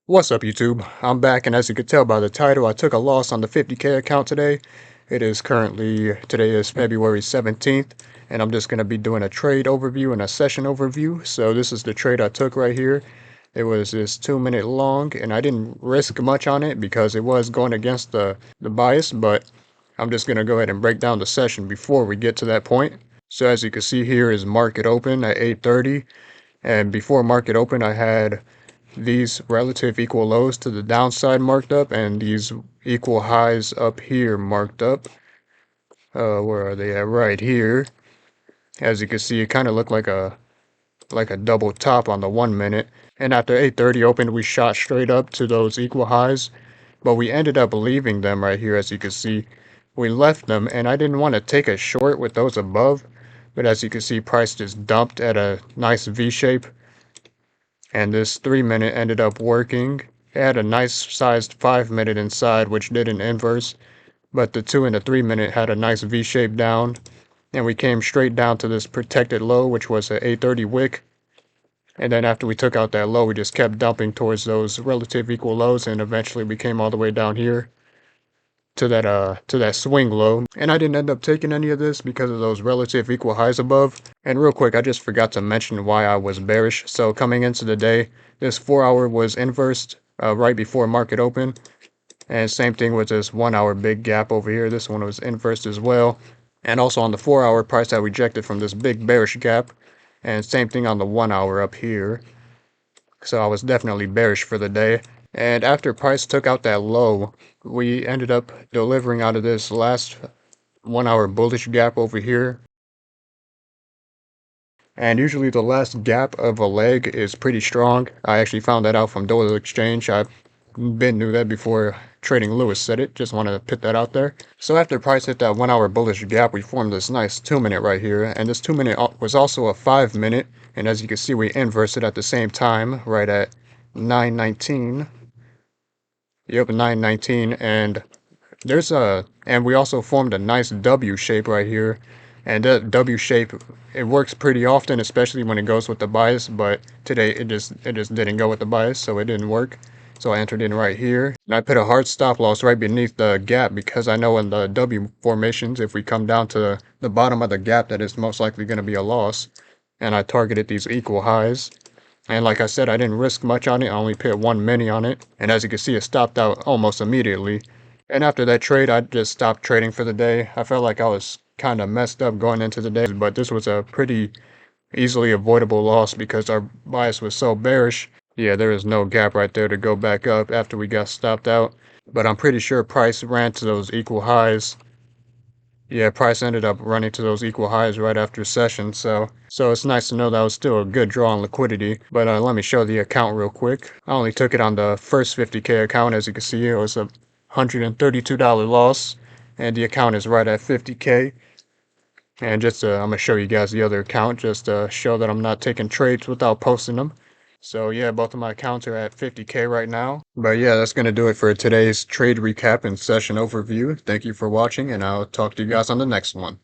What's up, YouTube? I'm back, and as you could tell by the title, I took a loss on the 50K account today. Today is February 17th, and I'm just going to be doing a trade overview and a session overview. So this is the trade I took right here. It was this 2-minute long, and I didn't risk much on it because it was going against the bias, but I'm just going to go ahead and break down the session before we get to that point. So as you can see here is market open at 8:30, and before market open, I had these relative equal lows to the downside marked up and these equal highs up here marked up. Where are they at? Right here. As you can see, it kind of looked like a double top on the 1 minute. And after 8:30 opened, we shot straight up to those equal highs, but we ended up leaving them right here. As you can see, we left them, and I didn't want to take a short with those above, but as you can see, price just dumped at a nice V shape. And this 3-minute ended up working. It had a nice sized 5-minute inside, which did an inverse, but the 2 and the 3-minute had a nice V shape down, and we came straight down to this protected low, which was an 8:30 wick. And then after we took out that low, we just kept dumping towards those relative equal lows, and eventually we came all the way down here to that swing low. And I didn't end up taking any of this because of those relative equal highs above. And real quick, I just forgot to mention why I was bearish. So coming into the day, this 4-hour was inversed right before market open, and same thing with this 1-hour big gap over here. This one was inversed as well, and also on the 4-hour, price had rejected from this big bearish gap, and same thing on the 1-hour up here. So I was definitely bearish for the day. And after price took out that low, we ended up delivering out of this last 1-hour bullish gap over here. And usually the last gap of a leg is pretty strong. I actually found that out from Dollar Exchange. I've been knew that before Trading Lewis said it. Just wanted to put that out there. So after price hit that 1-hour bullish gap, we formed this nice 2-minute right here. And this 2-minute was also a 5-minute. And as you can see, we inversed it at the same time, right at 9:19. Yep, 9:19, and and we also formed a nice W shape right here, and that W shape, it works pretty often, especially when it goes with the bias, but today it just didn't go with the bias, so it didn't work. So I entered in right here, and I put a hard stop loss right beneath the gap because I know in the W formations, if we come down to the bottom of the gap, that is most likely going to be a loss, and I targeted these equal highs. And like I said, I didn't risk much on it. I only put 1 mini on it. And as you can see, it stopped out almost immediately. And after that trade, I just stopped trading for the day. I felt like I was kind of messed up going into the day, but this was a pretty easily avoidable loss because our bias was so bearish. Yeah, there is no gap right there to go back up after we got stopped out. But I'm pretty sure price ran to those equal highs. Yeah, price ended up running to those equal highs right after session, so it's nice to know that was still a good draw on liquidity. But let me show the account real quick. I only took it on the first 50K account. As you can see, it was a $132 loss, and the account is right at 50K. And just I'm gonna show you guys the other account just to show that I'm not taking trades without posting them. So yeah, both of my accounts are at 50K right now. But yeah, that's going to do it for today's trade recap and session overview. Thank you for watching, and I'll talk to you guys on the next one.